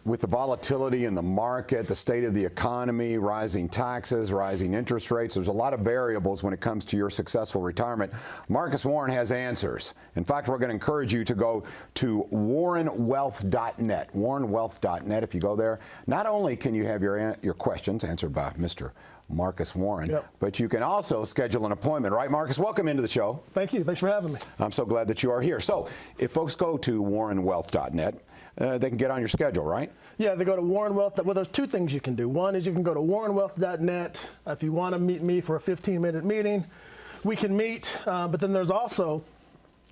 with the volatility in the market, the state of the economy, rising taxes, rising interest rates, there's a lot of variables when it comes to your successful retirement. Marcus Warren has answers. In fact, we're going to encourage you to go to warrenwealth.net. Warrenwealth.net. If you go there, not only can you have your questions answered by Mr. Marcus Warren, but you can also schedule an appointment. Right, Marcus? Welcome into the show. Thank you. Thanks for having me. I'm so glad that you are here. So if folks go to warrenwealth.net, they can get on your schedule, right? Yeah, they go to Warren Wealth. Well, there's two things you can do. One is you can go to warrenwealth.net. If you want to meet me for a 15-minute meeting, we can meet. But then there's also,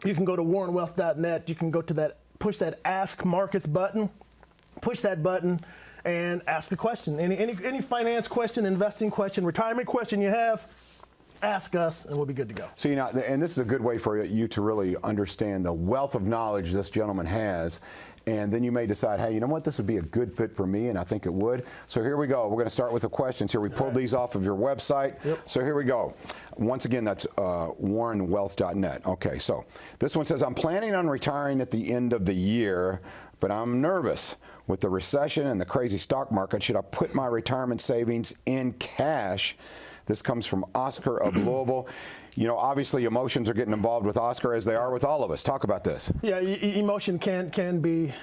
you can go to warrenwealth.net. You can go to that, push that Ask Marcus button, push that button, and ask a question. Any finance question, investing question, retirement question you have, ask us, and we'll be good to go. So, and this is a good way for you to really understand the wealth of knowledge this gentleman has. And then you may decide, hey, you know what, this would be a good fit for me, and I think it would. So here we go. We're going to start with the questions here. We pulled these off of your website. So here we go. Once again, that's warrenwealth.net. Okay, so this one says, I'm planning on retiring at the end of the year, but I'm nervous. With the recession and the crazy stock market, should I put my retirement savings in cash? This comes from Oscar of Louisville. You know, obviously emotions are getting involved with Oscar, as they are with all of us. Talk about this. Yeah, emotion can be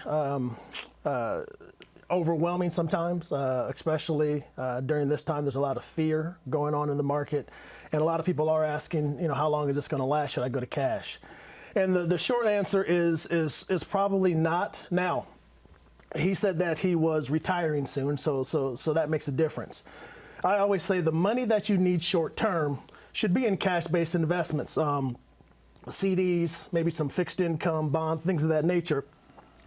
overwhelming sometimes, especially during this time. There's a lot of fear going on in the market, and a lot of people are asking, you know, how long is this going to last? Should I go to cash? And the short answer is probably not now. He said that he was retiring soon, so that makes a difference. I always say the money that you need short term should be in cash-based investments, CDs, maybe some fixed income bonds, things of that nature,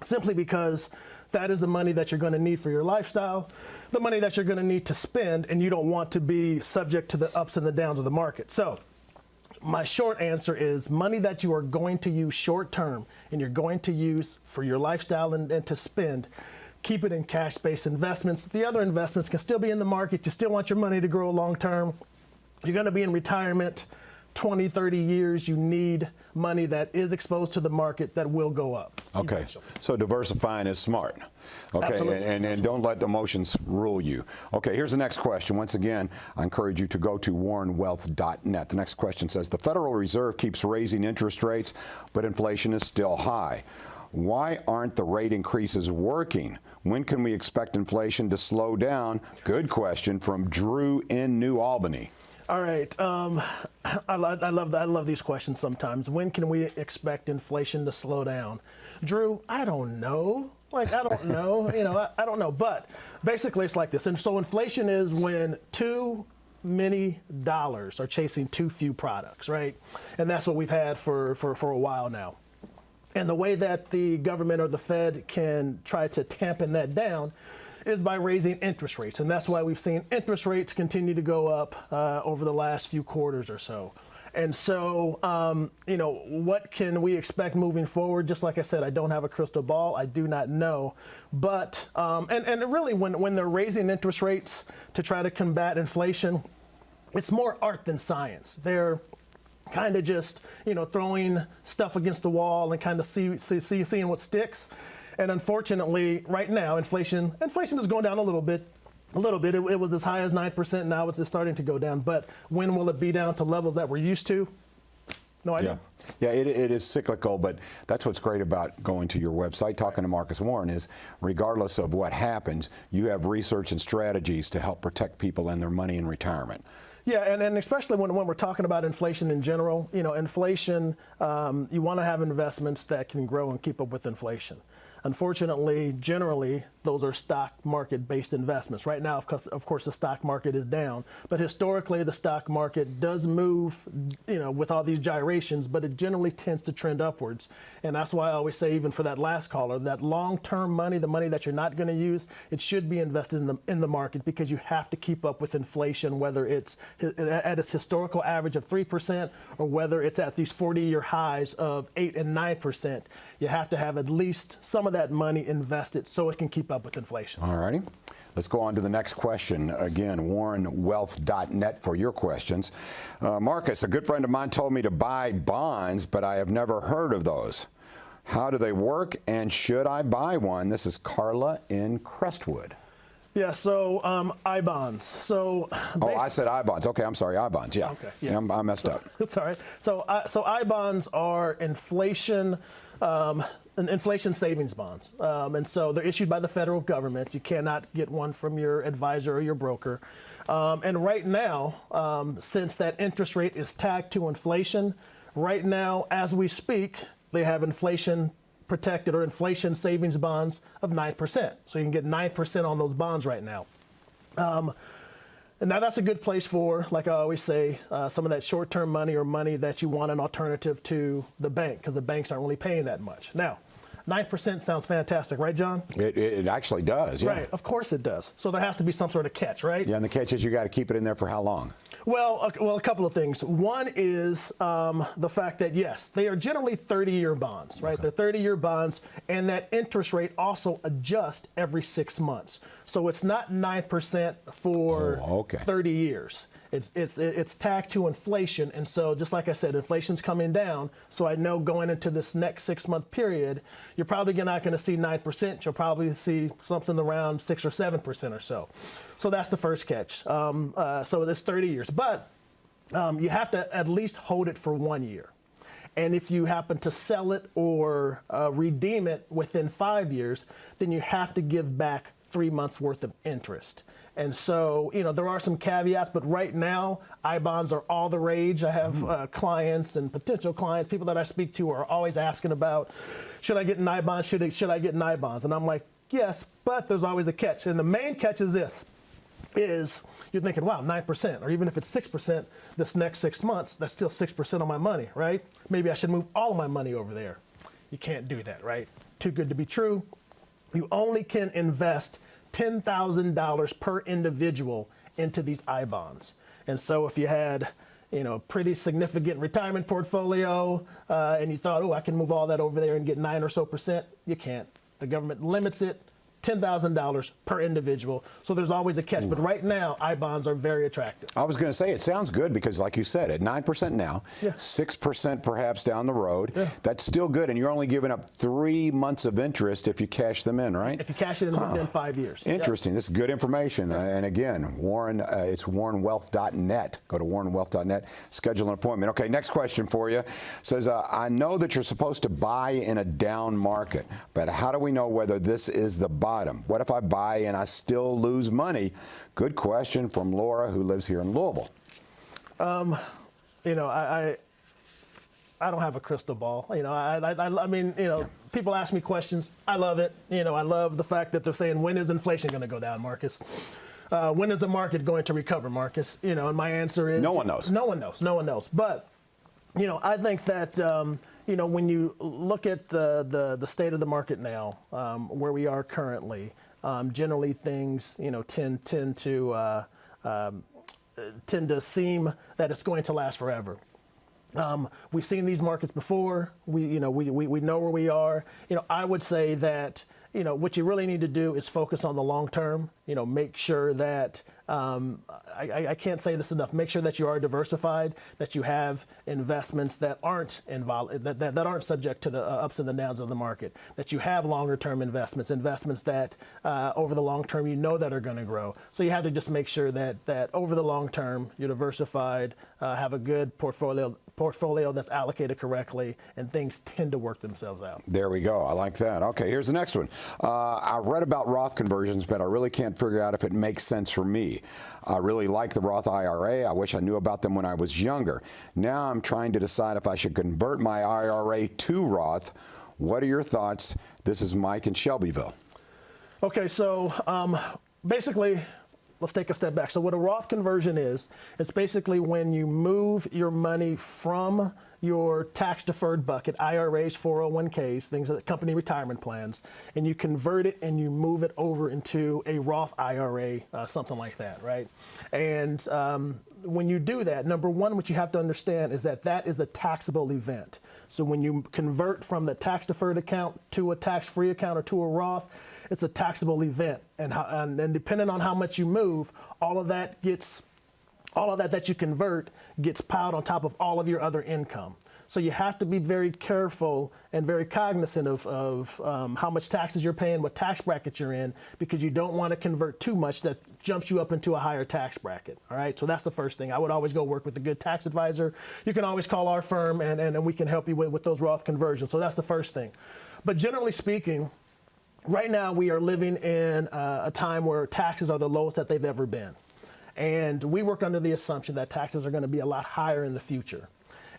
simply because that is the money that you're going to need for your lifestyle, the money that you're going to need to spend, and you don't want to be subject to the ups and the downs of the market. So my short answer is money that you are going to use short term and you're going to use for your lifestyle and to spend, keep it in cash-based investments. The other investments can still be in the market. You still want your money to grow long term. You're going to be in retirement 20, 30 years. You need money that is exposed to the market that will go up. Okay, eventually. So diversifying is smart. Okay, and don't let the emotions rule you. Okay, here's the next question. Once again, I encourage you to go to warrenwealth.net. The next question says, the Federal Reserve keeps raising interest rates, but inflation is still high. Why aren't the rate increases working? When can we expect inflation to slow down? Good question from Drew in New Albany. All right. I love these questions sometimes. When can we expect inflation to slow down? Drew, I don't know. I don't know. I don't know. But basically, it's like this. And so inflation is when too many dollars are chasing too few products, right? And that's what we've had for a while now. And the way that the government or the Fed can try to tampen that down is by raising interest rates. And that's why we've seen interest rates continue to go up over the last few quarters or so. And so, what can we expect moving forward? Just like I said, I don't have a crystal ball. I do not know. But, and really, when they're raising interest rates to try to combat inflation, it's more art than science. They're kind of just, throwing stuff against the wall and kind of seeing what sticks. And unfortunately, right now, inflation is going down a little bit. It was as high as 9%. Now it's starting to go down. But when will it be down to levels that we're used to? No idea. Yeah, it is cyclical, but that's what's great about going to your website, talking to Marcus Warren, is regardless of what happens, you have research and strategies to help protect people and their money in retirement. Yeah, and especially when we're talking about inflation in general, inflation, you want to have investments that can grow and keep up with inflation. Unfortunately, generally, those are stock market-based investments. Right now, of course, the stock market is down. But historically, the stock market does move, with all these gyrations, but it generally tends to trend upwards. And that's why I always say, even for that last caller, that long-term money, the money that you're not going to use, it should be invested in the market because you have to keep up with inflation, whether it's at its historical average of 3% or whether it's at these 40-year highs of 8 and 9%. You have to have at least some of that money invested so it can keep up with inflation. All righty. Let's go on to the next question. Again, warrenwealth.net for your questions. Marcus, a good friend of mine told me to buy bonds, but I have never heard of those. How do they work, and should I buy one? This is Carla in Crestwood. Yeah, so I-bonds. So Oh, I said I-bonds. Okay, I'm sorry, I-bonds. Yeah. Okay, yeah. I messed up. That's all right. So I-bonds are inflation savings bonds, and so they're issued by the federal government. You cannot get one from your advisor or your broker. And right now, since that interest rate is tagged to inflation, right now, as we speak, they have inflation protected or inflation savings bonds of 9%. So you can get 9% on those bonds right now. And now that's a good place for, like I always say, some of that short-term money or money that you want an alternative to the bank, because the banks aren't really paying that much. Now, 9% sounds fantastic, right, John? It actually does, yeah. Right, of course it does. So there has to be some sort of catch, right? Yeah, and the catch is you got to keep it in there for how long? Well, a couple of things. One is the fact that, yes, they are generally 30-year bonds, right? Okay. They're 30-year bonds, and that interest rate also adjusts every 6 months. So it's not 9% for 30 years. It's tagged to inflation, and so just like I said, inflation's coming down. So I know going into this next 6-month period, you're probably not going to see 9%. You'll probably see something around 6 or 7% or so. So that's the first catch. So it's 30 years, but you have to at least hold it for 1 year. And if you happen to sell it or redeem it within 5 years, then you have to give back 3 months worth of interest. And so, there are some caveats, but right now, I-bonds are all the rage. I have clients and potential clients, people that I speak to are always asking about, should I get an I-bond? Should I get an I-bonds? And I'm like, yes, but there's always a catch. And the main catch is this, is you're thinking, wow, 9%, or even if it's 6% this next 6 months, that's still 6% of my money, right? Maybe I should move all of my money over there. You can't do that, right? Too good to be true. You only can invest $10,000 per individual into these I-bonds. And so if you had, a pretty significant retirement portfolio and you thought, oh, I can move all that over there and get 9% or so, you can't. The government limits it. $10,000 per individual. So there's always a catch. But right now, I-bonds are very attractive. I was going to say, it sounds good because, like you said, at 9% now, 6% perhaps down the road, that's still good. And you're only giving up 3 months of interest if you cash them in, right? If you cash it in within 5 years. Interesting. This is good information. And again, Warren, it's warrenwealth.net. Go to warrenwealth.net, schedule an appointment. Okay, next question for you. Says, I know that you're supposed to buy in a down market, but how do we know whether this is the bottom? What if I buy and I still lose money? Good question from Laura, who lives here in Louisville. I don't have a crystal ball. I mean, people ask me questions. I love it. I love the fact that they're saying, when is inflation going to go down, Marcus? When is the market going to recover, Marcus? And my answer is, no one knows. No one knows. No one knows. But, I think that, when you look at the state of the market now, where we are currently, generally things, tend to seem that it's going to last forever. We've seen these markets before. We know where we are. I would say that, what you really need to do is focus on the long term. Make sure that, I can't say this enough, make sure that you are diversified, that you have investments that aren't that aren't subject to the ups and the downs of the market, that you have longer term investments that over the long term that are going to grow. So you have to just make sure that over the long term you're diversified, have a good portfolio that's allocated correctly, and things tend to work themselves out. There we go. I like that. Okay, here's the next one. I read about Roth conversions, but I really can't figure out if it makes sense for me. I really like the Roth IRA. I wish I knew about them when I was younger. Now I'm trying to decide if I should convert my IRA to Roth. What are your thoughts? This is Mike in Shelbyville. Okay, so basically, let's take a step back. So what a Roth conversion is, it's basically when you move your money from your tax-deferred bucket, IRAs, 401ks, things like company retirement plans, and you convert it and you move it over into a Roth IRA, something like that, right? And when you do that, number one, what you have to understand is that is a taxable event. So when you convert from the tax-deferred account to a tax-free account or to a Roth, it's a taxable event, and depending on how much you move, all of that that you convert gets piled on top of all of your other income. So you have to be very careful and very cognizant of how much taxes you're paying, what tax bracket you're in, because you don't want to convert too much that jumps you up into a higher tax bracket. All right, so that's the first thing. I would always go work with a good tax advisor. You can always call our firm and we can help you with those Roth conversions. So that's the first thing. But generally speaking, right now we are living in a time where taxes are the lowest that they've ever been. And we work under the assumption that taxes are going to be a lot higher in the future.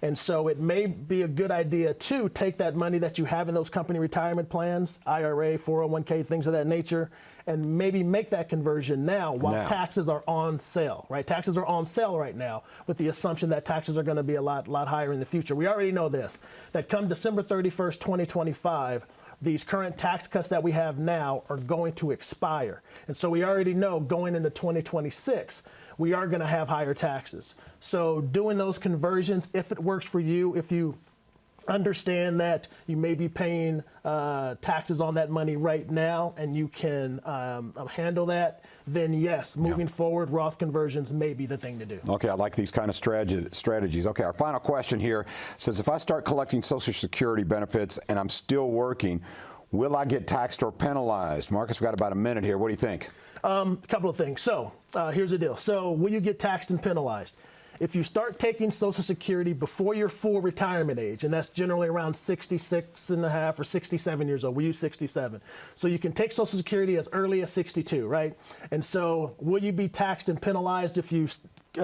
And so it may be a good idea to take that money that you have in those company retirement plans, IRA, 401k, things of that nature, and maybe make that conversion now while taxes are on sale, right? Taxes are on sale right now with the assumption that taxes are going to be a lot higher in the future. We already know this, that come December 31st, 2025, these current tax cuts that we have now are going to expire. And so we already know going into 2026, we are going to have higher taxes. So doing those conversions, if it works for you, if you understand that you may be paying taxes on that money right now and you can handle that, then yes, moving forward, Roth conversions may be the thing to do. Okay, I like these kind of strategies. Okay, our final question here says, if I start collecting Social Security benefits and I'm still working, will I get taxed or penalized? Marcus, we've got about a minute here. What do you think? A couple of things. So here's the deal. So will you get taxed and penalized? If you start taking Social Security before your full retirement age, and that's generally around 66 and a half or 67 years old, we use 67. So you can take Social Security as early as 62, right? And so will you be taxed and penalized if you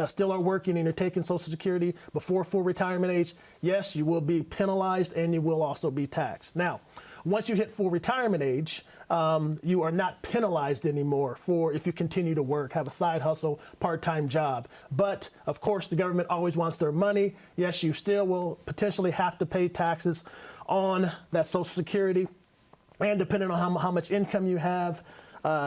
still are working and you're taking Social Security before full retirement age? Yes, you will be penalized and you will also be taxed. Now, once you hit full retirement age, you are not penalized anymore for if you continue to work, have a side hustle, part-time job. But of course, the government always wants their money. Yes, you still will potentially have to pay taxes on that Social Security. And depending on how much income you have,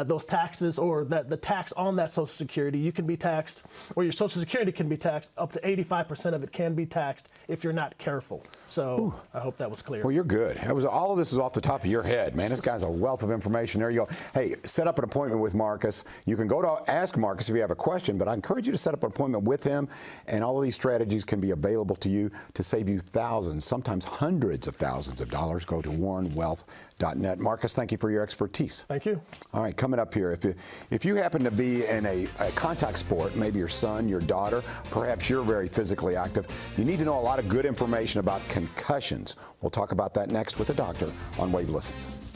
those taxes or the tax on that Social Security, you can be taxed, or your Social Security can be taxed, up to 85% of it can be taxed if you're not careful. So I hope that was clear. Well, you're good. All of this is off the top of your head, man. This guy's a wealth of information. There you go. Hey, set up an appointment with Marcus. You can go to Ask Marcus if you have a question, but I encourage you to set up an appointment with him, and all of these strategies can be available to you to save you thousands, sometimes hundreds of thousands of dollars. Go to warrenwealth.net. Marcus, thank you for your expertise. Thank you. All right, coming up here, if you happen to be in a contact sport, maybe your son, your daughter, perhaps you're very physically active, you need to know a lot of good information about concussions. We'll talk about that next with the doctor on Wave Listens.